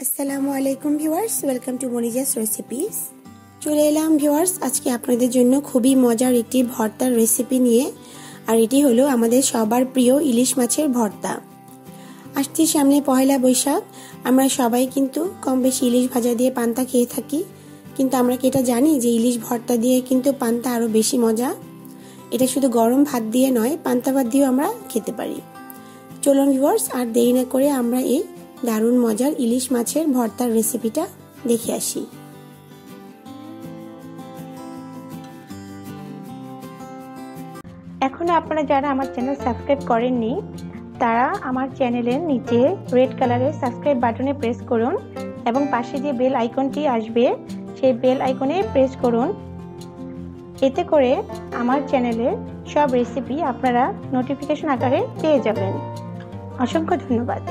আসসালামু আলাইকুম viewers, welcome to Moniza's recipes. চলে এলাম ভিউয়ার্স আজকে আপনাদের জন্য খুবই মজার একটি ভর্তার রেসিপি নিয়ে। আর এটি হলো আমাদের সবার প্রিয় ইলিশ মাছের ভর্তা। আসছে সামনে পহেলা বৈশাখ, আমরা সবাই কিন্তু কম বেশি ইলিশ ভাজা দিয়ে পান্তা খেয়ে থাকি, কিন্তু আমরা কি এটা জানি যে ইলিশ ভর্তা দিয়ে কিন্তু পান্তা আরো বেশি মজা। এটা শুধু গরম ভাত দিয়ে নয়, পান্তা ভাত দিয়েও আমরা খেতে পারি। চলুন ভিউয়ার্স আর দেরি না করে আমরা এই দারুণ মজার ইলিশ মাছের ভর্তার রেসিপিটা দেখে আসি। এখনো আপনারা যারা আমার চ্যানেল সাবস্ক্রাইব করেননি তারা আমার চ্যানেলের নিচে রেড কালারের সাবস্ক্রাইব বাটনে প্রেস করুন এবং পাশে যে বেল আইকনটি আসবে সেই বেল আইকনে প্রেস করুন। এতে করে আমার চ্যানেলের সব রেসিপি আপনারা নোটিফিকেশন আকারে পেয়ে যাবেন। অসংখ্য ধন্যবাদ।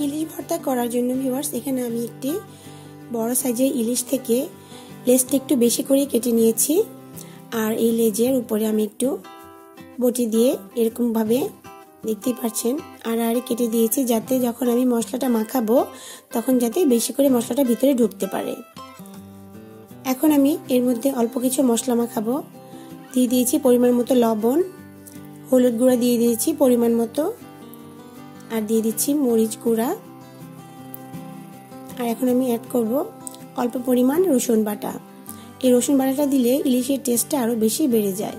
ইলিশ ভর্তা করার জন্য ভিউয়ার্স এখানে আমি একটি বড় সাইজের ইলিশ থেকে লেজটা একটু বেশি করে কেটে নিয়েছি। আর এই লেজের উপরে আমি একটু বটি দিয়ে এরকম ভাবে দেখতে পাচ্ছেন আড়াআড়ি কেটে দিয়েছি, যাতে যখন আমি মশলাটা মাখাবো তখন যাতে বেশি করে মশলাটা ভিতরে ঢুকতে পারে। এখন আমি এর মধ্যে অল্প কিছু মশলা মাখাবো। দিয়ে দিয়েছি পরিমাণ মতো লবণ, হলুদ গুঁড়া দিয়ে দিয়েছি পরিমাণ মতো, আর দিয়ে দিচ্ছি মরিচ গুঁড়া। আর এখন আমি অ্যাড করব অল্প পরিমাণ রসুন বাটা। এই রসুন বাটাটা দিলে ইলিশের টেস্টটা আরো বেশি বেড়ে যায়,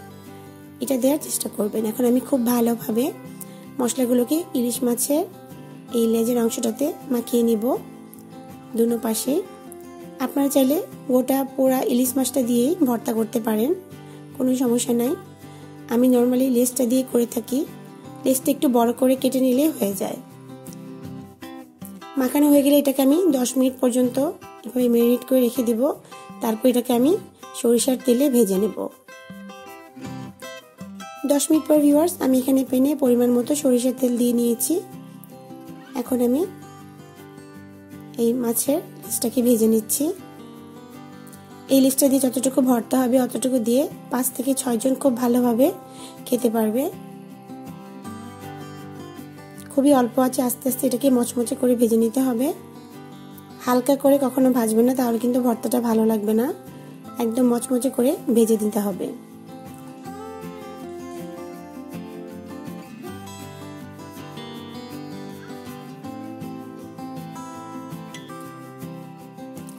এটা দেওয়ার চেষ্টা করবেন। এখন আমি খুব ভালোভাবে মশলাগুলোকে ইলিশ মাছের এই লেজের অংশটাতে মাখিয়ে নিব দুনো পাশে। আপনারা চাইলে গোটা পোড়া ইলিশ মাছটা দিয়েই ভর্তা করতে পারেন, কোনো সমস্যা নাই। আমি নর্মালি লেজটা দিয়ে করে থাকি, লেজটা একটু বড় করে কেটে নিলে হয়ে যায়। মাখানো হয়ে গেলে এটাকে আমি 10 মিনিট পর্যন্ত এভাবে ম্যারিনেট করে রেখে দিব। তারপর এটাকে আমি সরিষার তেলে ভেজে নেব। 10 মিনিট পর ভিউয়ার্স আমি এখানে প্যানে পরিমাণ মতো সরিষার তেল দিয়ে নিয়েছি। এখন আমি এই মাছের লেজটাকে ভেজে নিচ্ছি। এই লেজটা দিয়ে যতটুকু ভর্তা হবে অতটুকু দিয়ে 5 থেকে 6 জন খুব ভালোভাবে খেতে পারবে। খুবই অল্প আছে, আস্তে আস্তে এটাকে মচমচে করে ভেজে নিতে হবে। হালকা করে কখনো ভাজবে না, তাহলে কিন্তু ভর্তাটা ভালো লাগবে না। একদম মচমচে করে ভেজে দিতে হবে।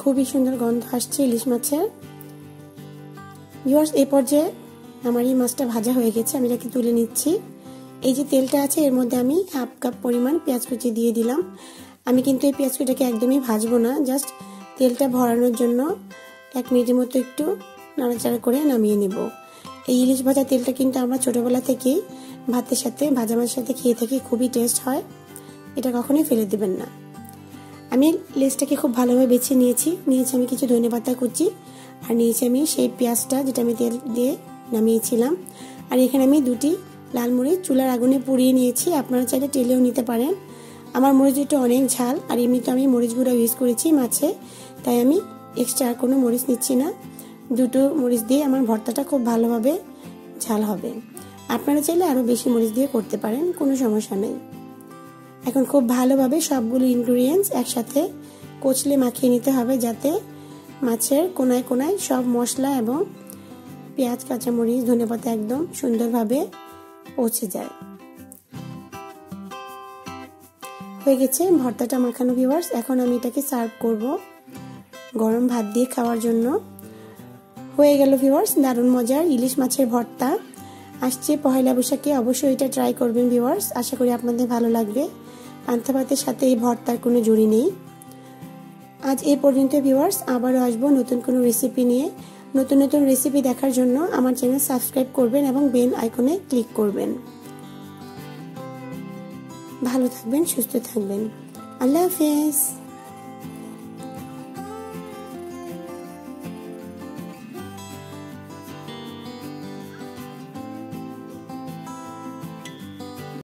খুবই সুন্দর গন্ধ আসছে ইলিশ মাছের। ভিউয়ার্স এই পর্যায়ে আমার এই মাছটা ভাজা হয়ে গেছে, আমি এটাকে তুলে নিচ্ছি। এই যে তেলটা আছে এর মধ্যে আমি 1/2 কাপ পরিমাণ পেঁয়াজ কুচি দিয়ে দিলাম। আমি কিন্তু এই পেঁয়াজ কুচিটাকে একদমই ভাজবো না, জাস্ট তেলটা ভরানোর জন্য 1 মিনিটের মতো একটু নাড়াচাড়া করে নামিয়ে নিব। এই ইলিশ ভাজা তেলটা কিন্তু আমরা ছোটবেলা থেকেই ভাতের সাথে ভাজা মাছের সাথে খেয়ে থাকি, খুবই টেস্ট হয়, এটা কখনোই ফেলে দিবেন না। আমি লেজটাকে খুব ভালোভাবে বেছে নিয়েছি আমি কিছু ধনেপাতা কুচি, আর নিয়েছি আমি সেই পেঁয়াজটা যেটা আমি তেল দিয়ে নামিয়েছিলাম। আর এখানে আমি 2টি লাল মরিচ চুলার আগুনে পুড়িয়ে নিয়েছি, আপনারা চাইলে তেলেও নিতে পারেন। আমার মরিচটা অনেক ঝাল, আর এমনিতে আমি মরিচ গুঁড়া ইউজ করেছি মাছে, তাই আমি এক্সট্রা আর কোনো মরিচ নিচ্ছি না। 2টো মরিচ দিয়ে আমার ভর্তাটা খুব ভালোভাবে ঝাল হবে। আপনারা চাইলে আরো বেশি মরিচ দিয়ে করতে পারেন, কোনো সমস্যা নেই। এখন খুব ভালোভাবে সবগুলো ইনগ্রেডিয়েন্টস একসাথে কচলে মাখিয়ে নিতে হবে, যাতে মাছের কোনায় কোনায় সব মশলা এবং পেঁয়াজ, কাঁচামরিচ, ধনেপাতা একদম সুন্দরভাবে পৌঁছে যায়। হয়ে গেছে ভর্তাটা মাখানো ভিউয়ার্স। এখন আমি এটাকে সার্ভ করব গরম ভাত দিয়ে খাওয়ার জন্য। হয়ে গেল ভিউয়ার্স দারুণ মজার ইলিশ মাছের ভর্তা। আসছে পহেলা বৈশাখে, অবশ্যই এটা ট্রাই করবেন ভিউয়ার্স, আশা করি আপনাদের ভালো লাগবে। পান্তা ভাতের সাথে এই ভর্তার কোনো জুড়ি নেই। আজ এই পর্যন্ত ভিউয়ার্স, আবারও আসবো নতুন কোনো রেসিপি নিয়ে। নতুন নতুন রেসিপি দেখার জন্য আমার চ্যানেল সাবস্ক্রাইব করবেন এবং বেল আইকনে ক্লিক করবেন। ভালো থাকবেন, সুস্থ থাকবেন। আল্লাহ হাফেজ।